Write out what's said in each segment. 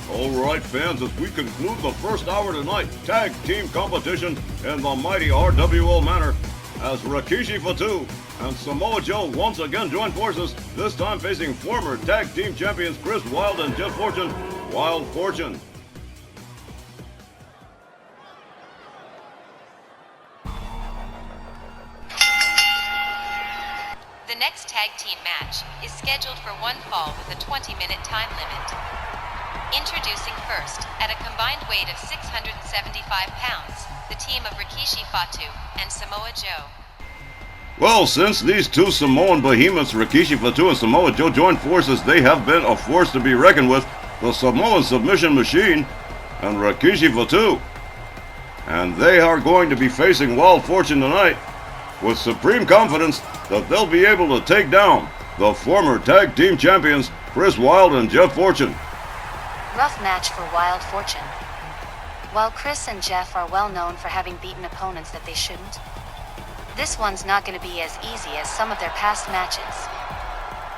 Alright fans, as we conclude the first hour tonight, tag team competition in the mighty RWL manner, as Rikishi Fatu and Samoa Joe once again join forces, this time facing former tag team champions Chris Wylde and Jeff Fortune, Wylde Fortune. The next tag team match is scheduled for one fall with a 20-minute time limit. Introducing first, at a combined weight of 675 pounds, the team of Rikishi Fatu and Samoa Joe. Well, since these two Samoan behemoths, Rikishi Fatu and Samoa Joe, joined forces, they have been a force to be reckoned with. The Samoan submission machine and Rikishi Fatu. And they are going to be facing Wylde Fortune tonight with supreme confidence that they'll be able to take down the former tag team champions Chris Wylde and Jeff Fortune. Rough match for Wylde Fortune. While Chris and Jeff are well known for having beaten opponents that they shouldn't, this one's not going to be as easy as some of their past matches.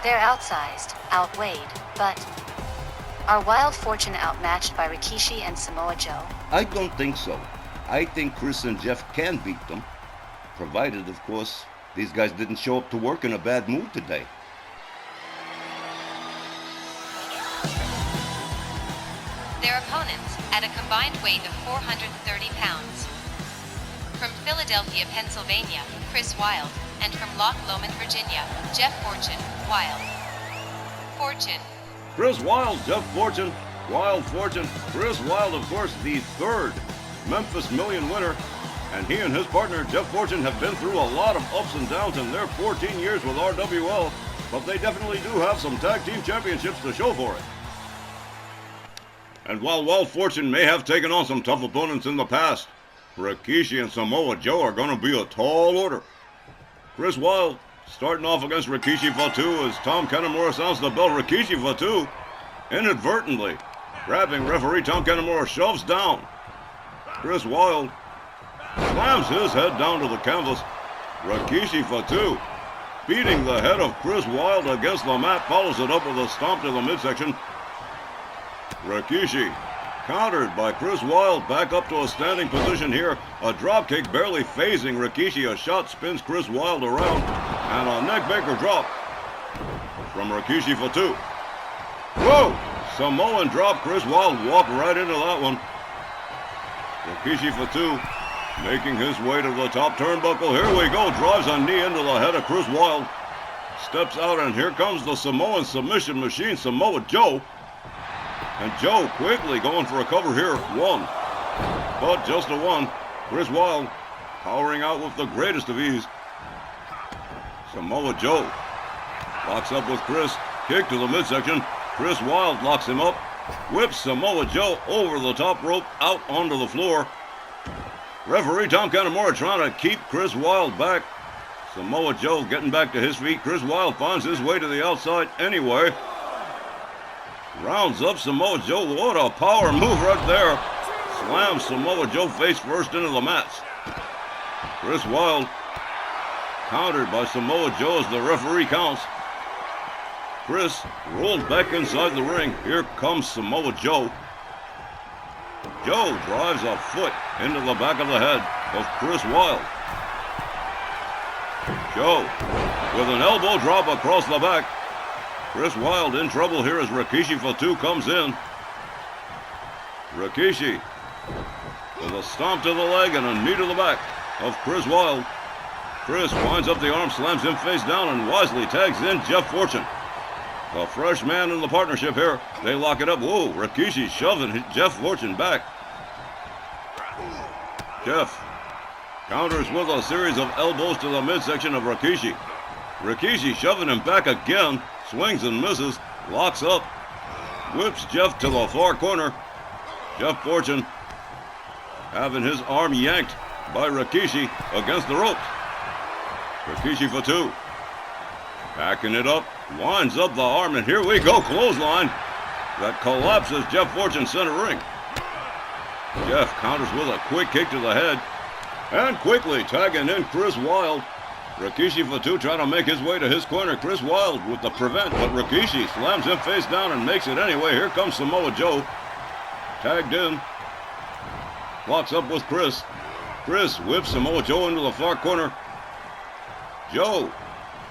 They're outsized, outweighed, but are Wylde Fortune outmatched by Rikishi and Samoa Joe? I don't think so. I think Chris and Jeff can beat them, provided, of course, these guys didn't show up to work in a bad mood today. Their opponents, at a combined weight of 430 pounds. From Philadelphia, Pennsylvania, Chris Wylde, and from Loch Lomond, Virginia, Jeff Fortune, Wylde. Fortune. Chris Wylde, Jeff Fortune, Wylde Fortune. Chris Wylde, of course, the third Memphis Million winner, and he and his partner Jeff Fortune have been through a lot of ups and downs in their 14 years with RWL, but they definitely do have some tag team championships to show for it. And while Wylde Fortune may have taken on some tough opponents in the past, Rikishi and Samoa Joe are going to be a tall order. Chris Wylde starting off against Rikishi Fatu as Tom Kanemaru sounds the bell. Rikishi Fatu inadvertently grabbing referee Tom Kanemaru, shoves down. Chris Wylde slams his head down to the canvas. Rikishi Fatu beating the head of Chris Wylde against the mat, follows it up with a stomp to the midsection. Rikishi countered by Chris Wylde, back up to a standing position here. A dropkick barely phasing Rikishi. A shot spins Chris Wylde around, and a neckbreaker drop from Rikishi Fatu. Whoa! Samoan drop. Chris Wylde walked right into that one. Rikishi Fatu making his way to the top turnbuckle. Here we go. Drives a knee into the head of Chris Wylde. Steps out, and here comes the Samoan submission machine, Samoa Joe. And Joe quickly going for a cover here. One. But just a one. Chris Wylde powering out with the greatest of ease. Samoa Joe locks up with Chris. Kick to the midsection. Chris Wylde locks him up. Whips Samoa Joe over the top rope, out onto the floor. Referee Tom Kanemaru trying to keep Chris Wylde back. Samoa Joe getting back to his feet. Chris Wylde finds his way to the outside anyway. Rounds up Samoa Joe. What a power move right there. Slams Samoa Joe face first into the mats. Chris Wylde countered by Samoa Joe as the referee counts. Chris rolled back inside the ring. Here comes Samoa Joe. Joe drives a foot into the back of the head of Chris Wylde. Joe with an elbow drop across the back. Chris Wylde in trouble here as Rikishi Fatu comes in. Rikishi with a stomp to the leg and a knee to the back of Chris Wylde. Chris winds up the arm, slams him face down, and wisely tags in Jeff Fortune. The fresh man in the partnership here. They lock it up. Whoa, Rikishi shoving Jeff Fortune back. Jeff counters with a series of elbows to the midsection of Rikishi. Rikishi shoving him back again. Swings and misses, locks up, whips Jeff to the far corner. Jeff Fortune having his arm yanked by Rikishi against the ropes. Rikishi Fatu backing it up, winds up the arm, and here we go, clothesline that collapses Jeff Fortune center ring. Jeff counters with a quick kick to the head, and quickly tagging in Chris Wylde. Rikishi Fatu trying to make his way to his corner. Chris Wylde with the prevent, but Rikishi slams him face down and makes it anyway. Here comes Samoa Joe. tagged in. Locks up with Chris. Chris whips Samoa Joe into the far corner. Joe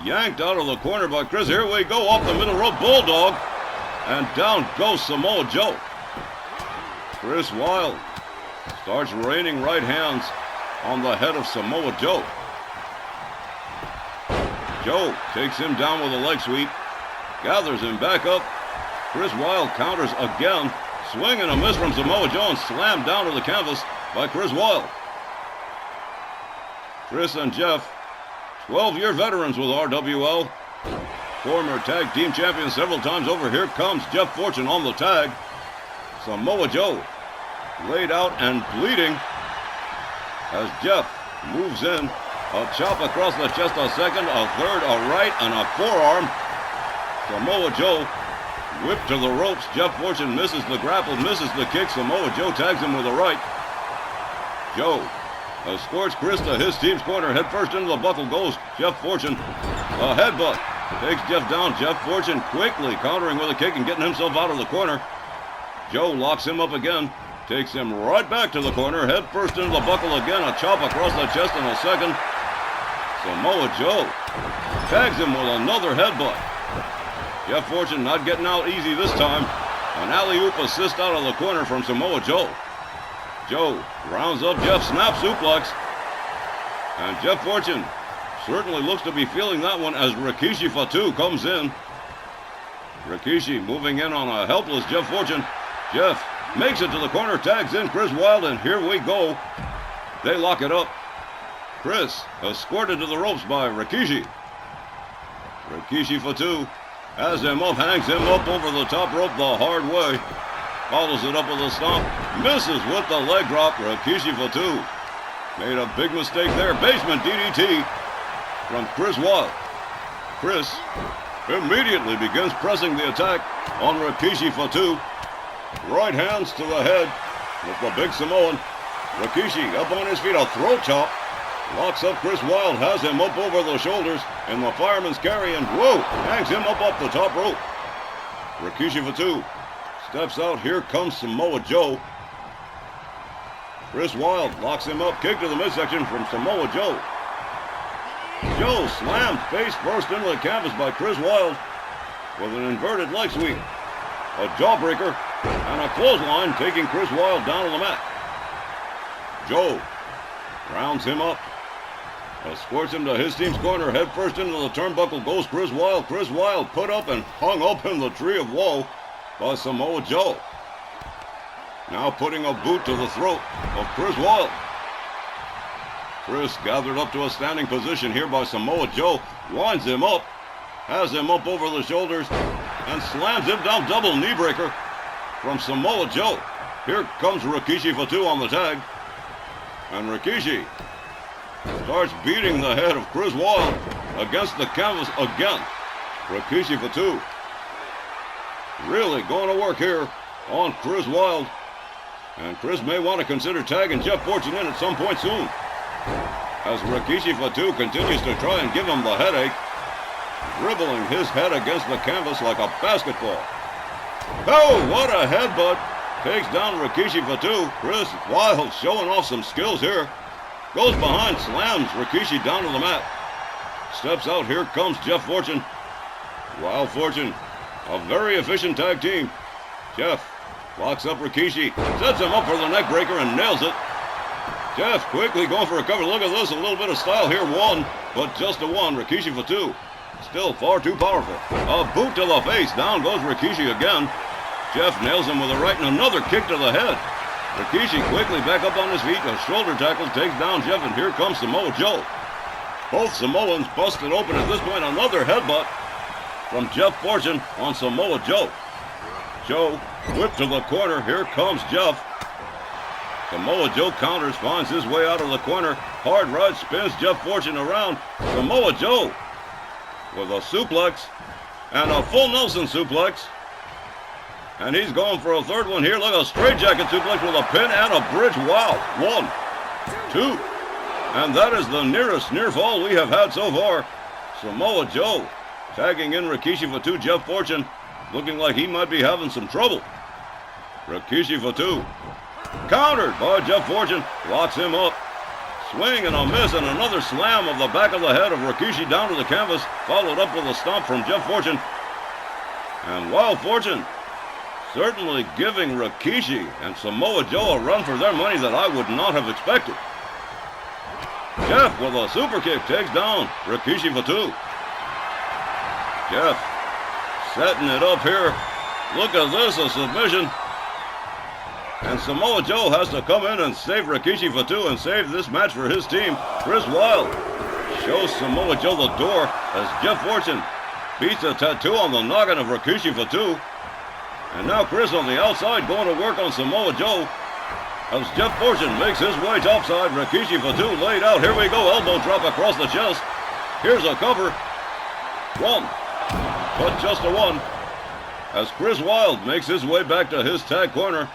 yanked out of the corner by Chris. Here we go, off the middle rope, Bulldog. And down goes Samoa Joe. Chris Wylde starts raining right hands on the head of Samoa Joe. Joe takes him down with a leg sweep. Gathers him back up. Chris Wylde counters again. Swing and a miss from Samoa Joe and slammed down to the canvas by Chris Wylde. Chris and Jeff, 12-year veterans with RWL. Former tag team champions several times over. Here comes Jeff Fortune on the tag. Samoa Joe laid out and bleeding as Jeff moves in. A chop across the chest, a second, a third, a right, and a forearm. Samoa Joe whipped to the ropes. Jeff Fortune misses the grapple, misses the kick. Samoa Joe tags him with a right. Joe escorts Chris to his team's corner. Head first into the buckle goes Jeff Fortune. A headbutt takes Jeff down. Jeff Fortune quickly countering with a kick and getting himself out of the corner. Joe locks him up again. Takes him right back to the corner. Head first into the buckle again. A chop across the chest in a second. Samoa Joe tags him with another headbutt. Jeff Fortune not getting out easy this time. An alley-oop assist out of the corner from Samoa Joe. Joe rounds up Jeff, snap suplex. And Jeff Fortune certainly looks to be feeling that one as Rikishi Fatu comes in. Rikishi moving in on a helpless Jeff Fortune. Jeff makes it to the corner, tags in Chris Wylde, and here we go. They lock it up. Chris escorted to the ropes by Rikishi. Rikishi Fatu has him up, hangs him up over the top rope the hard way. Follows it up with a stomp. Misses with the leg drop. Rikishi Fatu made a big mistake there. Basement DDT from Chris Wylde. Chris immediately begins pressing the attack on Rikishi Fatu. Right hands to the head with the big Samoan. Rikishi up on his feet, a throat chop. Locks up Chris Wylde, has him up over the shoulders in the fireman's carry, and whoa, hangs him up the top rope. Rikishi Fatu steps out. Here comes Samoa Joe. Chris Wylde locks him up. Kick to the midsection from Samoa Joe. Joe slammed face first into the canvas by Chris Wylde with an inverted leg sweep. A jawbreaker and a clothesline taking Chris Wylde down to the mat. Joe rounds him up. Escorts him to his team's corner. Head first into the turnbuckle goes Chris Wylde. Chris Wylde put up and hung up in the tree of woe by Samoa Joe. Now putting a boot to the throat of Chris Wylde. Chris gathered up to a standing position here by Samoa Joe. Winds him up. Has him up over the shoulders. And slams him down. Double knee breaker from Samoa Joe. Here comes Rikishi Fatu on the tag. And Rikishi starts beating the head of Chris Wylde against the canvas again. Rikishi Fatu really going to work here on Chris Wylde. And Chris may want to consider tagging Jeff Fortune in at some point soon, as Rikishi Fatu continues to try and give him the headache, dribbling his head against the canvas like a basketball. Oh, what a headbutt. Takes down Rikishi Fatu. Chris Wylde showing off some skills here. Goes behind, slams Rikishi down to the mat. Steps out, here comes Jeff Fortune. Wylde Fortune, a very efficient tag team. Jeff locks up Rikishi, sets him up for the neck breaker and nails it. Jeff quickly going for a cover. Look at this, a little bit of style here. One, but just a one. Rikishi Fatu, still far too powerful. A boot to the face. Down goes Rikishi again. Jeff nails him with a right and another kick to the head. Rikishi quickly back up on his feet. A shoulder tackle takes down Jeff, and here comes Samoa Joe. Both Samoans busted open at this point. Another headbutt from Jeff Fortune on Samoa Joe. Joe whipped to the corner. Here comes Jeff. Samoa Joe counters, finds his way out of the corner. Hard right, spins Jeff Fortune around. Samoa Joe with a suplex and a full Nelson suplex. And he's going for a third one here. Look, a straightjacket suplex with a pin and a bridge. Wow. 1, 2. And that is the nearest near fall we have had so far. Samoa Joe tagging in Rikishi Fatu. Jeff Fortune looking like he might be having some trouble. Rikishi for 2. Countered by Jeff Fortune. Locks him up. Swing and a miss and another slam of the back of the head of Rikishi down to the canvas. Followed up with a stomp from Jeff Fortune. And Wylde Fortune certainly giving Rikishi and Samoa Joe a run for their money that I would not have expected. Jeff with a super kick takes down Rikishi for 2. Jeff setting it up here. Look at this, a submission. And Samoa Joe has to come in and save Rikishi for 2 and save this match for his team. Chris Wylde shows Samoa Joe the door as Jeff Fortune beats a tattoo on the noggin of Rikishi for 2. And now Chris on the outside going to work on Samoa Joe as Jeff Fortune makes his way topside. Rikishi for 2 laid out. Here we go. Elbow drop across the chest. Here's a cover. 1. But just a 1. As Chris Wylde makes his way back to his tag corner.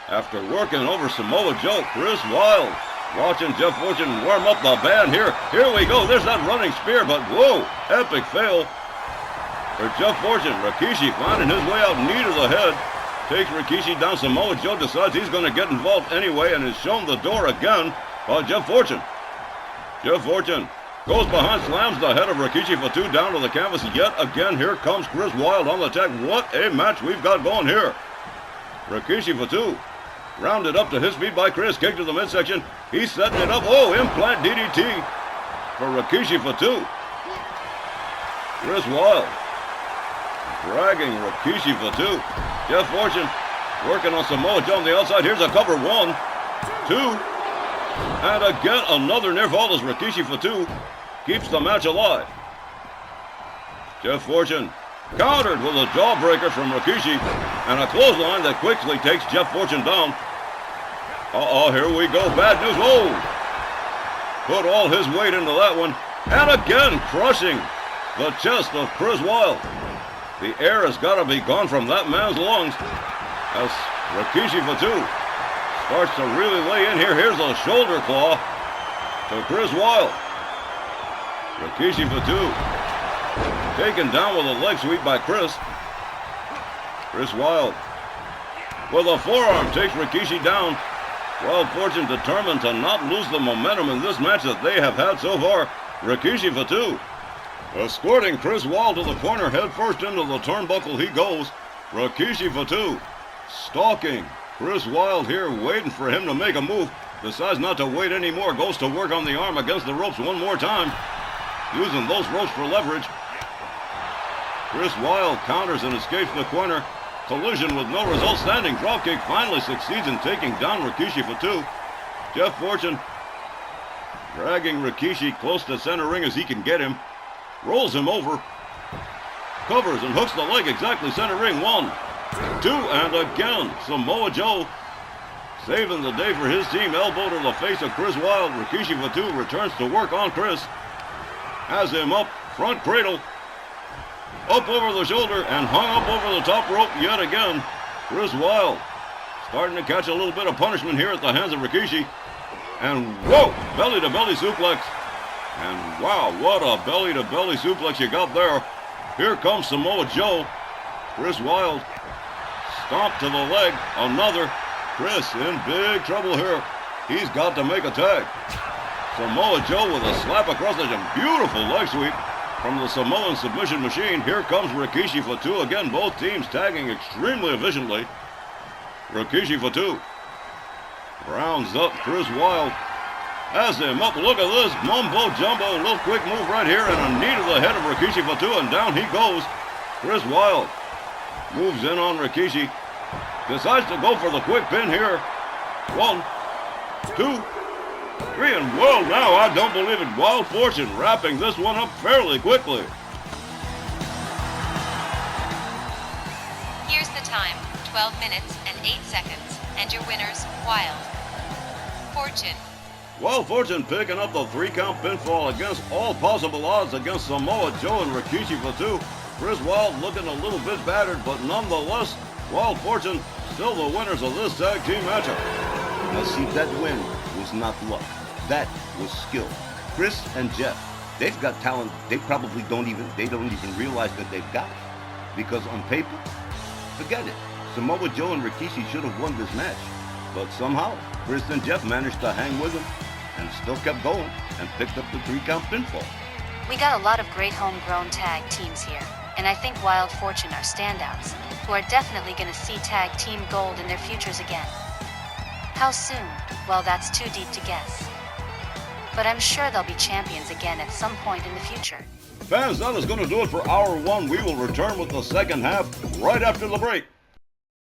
After working over Samoa Joe, Chris Wylde watching Jeff Fortune warm up the band here. Here we go. There's that running spear, but whoa, epic fail for Jeff Fortune. Rikishi finding his way out, knee to the head. Takes Rikishi down. Samoa Joe decides he's going to get involved anyway and is shown the door again by Jeff Fortune. Jeff Fortune goes behind, slams the head of Rikishi for 2 down to the canvas. Yet again, here comes Chris Wylde on the attack. What a match we've got going here. Rikishi for 2. Rounded up to his feet by Chris. Kick to the midsection. He's setting it up. Oh, implant DDT for Rikishi for 2. Chris Wylde dragging Rikishi for 2. Jeff Fortune working on Samoa Joe on the outside. Here's a cover. 1, 2. And again, another near fall as Rikishi for 2 keeps the match alive. Jeff Fortune countered with a jawbreaker from Rikishi and a clothesline that quickly takes Jeff Fortune down. Here we go. Bad news. Oh! Put all his weight into that one. And again, crushing the chest of Chris Wylde. The air has got to be gone from that man's lungs as Rikishi for 2 starts to really lay in here. Here's a shoulder claw to Chris Wylde. Rikishi for 2. Taken down with a leg sweep by Chris. Chris Wylde with a forearm takes Rikishi down. Wylde Fortune determined to not lose the momentum in this match that they have had so far. Rikishi for 2. Escorting Chris Wylde to the corner, head first into the turnbuckle he goes. Rikishi for 2. Stalking Chris Wylde here, waiting for him to make a move. Decides not to wait anymore. Goes to work on the arm against the ropes one more time. Using those ropes for leverage. Chris Wylde counters and escapes the corner. Collision with no result. Standing dropkick finally succeeds in taking down Rikishi for 2. Jeff Fortune dragging Rikishi close to center ring as he can get him. Rolls him over. Covers and hooks the leg exactly center ring. 1, 2, and again Samoa Joe saving the day for his team. Elbow to the face of Chris Wylde. Rikishi for 2 returns to work on Chris. Has him up. Front cradle. Up over the shoulder and hung up over the top rope yet again. Chris Wylde starting to catch a little bit of punishment here at the hands of Rikishi. And whoa, belly-to-belly suplex. And wow, what a belly-to-belly suplex you got there. Here comes Samoa Joe. Chris Wylde stomp to the leg. Another. Chris in big trouble here. He's got to make a tag. Samoa Joe with a slap across the chin. Beautiful leg sweep from the Samoan submission machine. Here comes Rikishi for 2. Again, both teams tagging extremely efficiently. Rikishi for 2. Rounds up Chris Wylde. Has him up. Look at this. Mumbo jumbo. A little quick move right here and a knee to the head of Rikishi for 2. And down he goes. Chris Wylde moves in on Rikishi. Decides to go for the quick pin here. 1, 2, 3, and well, now I don't believe it. Wylde Fortune wrapping this one up fairly quickly. Here's the time, 12 minutes and 8 seconds, and your winners, Wylde Fortune. Wylde Fortune picking up the 3-count pinfall against all possible odds against Samoa Joe and Rikishi for 2. Chris Wylde looking a little bit battered, but nonetheless, Wylde Fortune still the winners of this tag team matchup. Now see, that win was not luck. That was skill. Chris and Jeff, they've got talent they probably don't even realize that they've got it. Because on paper, forget it. Samoa Joe and Rikishi should have won this match. But somehow, Chris and Jeff managed to hang with them and still kept going and picked up the 3-count pinfall. We got a lot of great homegrown tag teams here, and I think Wylde Fortune are standouts, who are definitely gonna see tag team gold in their futures again. How soon? Well, that's too deep to guess. But I'm sure they'll be champions again at some point in the future. Fans, that is going to do it for Hour 1. We will return with the second half right after the break.